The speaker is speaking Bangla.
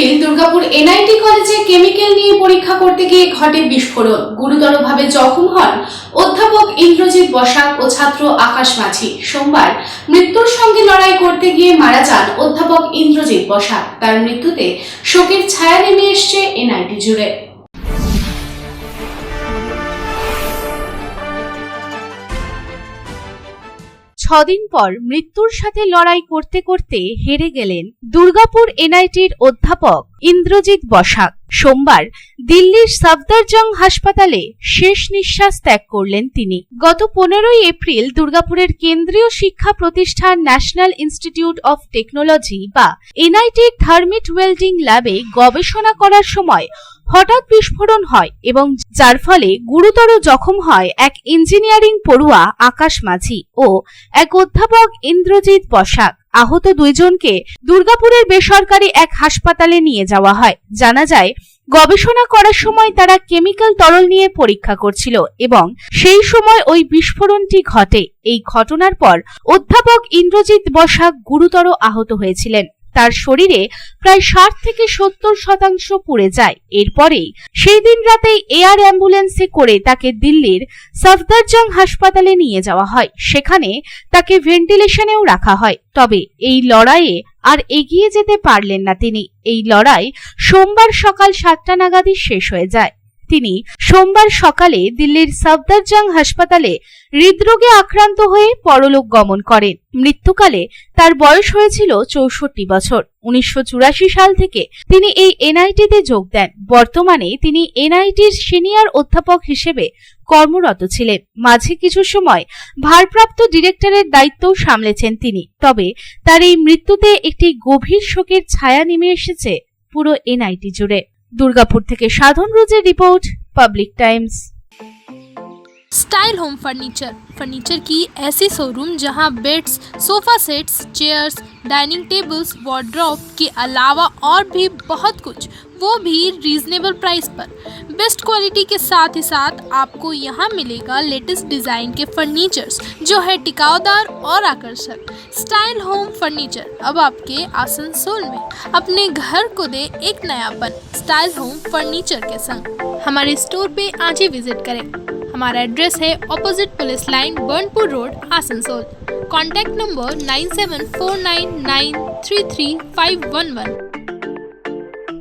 এপ্রিল দুর্গাপুর এনআইটি কলেজে কেমিক্যাল নিয়ে পরীক্ষা করতে গিয়ে ঘটে বিস্ফোরণ। গুরুতরভাবে জখম হন অধ্যাপক ইন্দ্রজিৎ বসাক ও ছাত্র আকাশ মাঝি। সোমবার মৃত্যুর সঙ্গে লড়াই করতে গিয়ে মারা যান অধ্যাপক ইন্দ্রজিৎ বসাক। তার মৃত্যুতে শোকের ছায়া নেমে এসছে এনআইটি জুড়ে। ছদিন পর মৃত্যুর সাথে লড়াই করতে করতে হেরে গেলেন দুর্গাপুর এনআইটির অধ্যাপক ইন্দ্রজিৎ বসাক। সোমবার দিল্লির সফদরজং হাসপাতালে শেষ নিঃশ্বাস ত্যাগ করলেন তিনি। গত 15 এপ্রিল দুর্গাপুরের কেন্দ্রীয় শিক্ষা প্রতিষ্ঠান ন্যাশনাল ইনস্টিটিউট অফ টেকনোলজি বা এনআইটির থার্মিট ওয়েল্ডিং ল্যাবে গবেষণা করার সময় হঠাৎ বিস্ফোরণ হয় এবং যার ফলে গুরুতর জখম হয় এক ইঞ্জিনিয়ারিং পড়ুয়া আকাশ মাঝি ও এক অধ্যাপক ইন্দ্রজিৎ বসাক। আহত দুইজনকে দুর্গাপুরের বেসরকারি এক হাসপাতালে নিয়ে যাওয়া হয়। জানা যায়, গবেষণা করার সময় তারা কেমিক্যাল তরল নিয়ে পরীক্ষা করছিল এবং সেই সময় ওই বিস্ফোরণটি ঘটে। এই ঘটনার পর অধ্যাপক ইন্দ্রজিৎ বসাক গুরুতর আহত হয়েছিলেন। তার শরীরে প্রায় 60 থেকে 70% পুড়ে যায়। এরপরেই সেই দিন রাতেই এয়ার অ্যাম্বুলেন্সে করে তাকে দিল্লির সফদরজং হাসপাতালে নিয়ে যাওয়া হয়। সেখানে তাকে ভেন্টিলেশনেও রাখা হয়। তবে এই লড়াইয়ে আর এগিয়ে যেতে পারলেন না তিনি। এই লড়াই সোমবার সকাল 7টা নাগাদই শেষ হয়ে যায়। তিনি সোমবার সকালে দিল্লির সফদরজং হাসপাতালে হৃদরোগে আক্রান্ত হয়ে পরলোক গমন করেন। মৃত্যুকালে তার বয়স হয়েছিল 64 বছর। 1984 সাল থেকে তিনি এই এনআইটিতে যোগ দেন। বর্তমানে তিনি এনআইটির সিনিয়র অধ্যাপক হিসেবে কর্মরত ছিলেন। মাঝে কিছু সময় ভারপ্রাপ্ত ডিরেক্টরের দায়িত্বও সামলেছেন তিনি। তবে তার এই মৃত্যুতে একটি গভীর শোকের ছায়া নেমে এসেছে পুরো এনআইটি জুড়ে। दुर्गापुर থেকে সাধন রোজের report, public Times. Style home furniture की ऐसी शोरूम जहां beds, sofa sets, chairs, dining tables, wardrobe के अलावा और भी बहुत कुछ, वो भी रीजनेबल प्राइस पर। बेस्ट क्वालिटी के साथ ही साथ आपको यहाँ मिलेगा लेटेस्ट डिज़ाइन के फर्नीचर्स जो है टिकाऊदार और आकर्षक। स्टाइल होम फर्नीचर अब आपके आसनसोल में। अपने घर को दे एक नयापन स्टाइल होम फर्नीचर के संग। हमारे स्टोर पे आज ही विजिट करें। हमारा एड्रेस है opposite police line, Burnpur road, Asansol. Contact number 9749933511।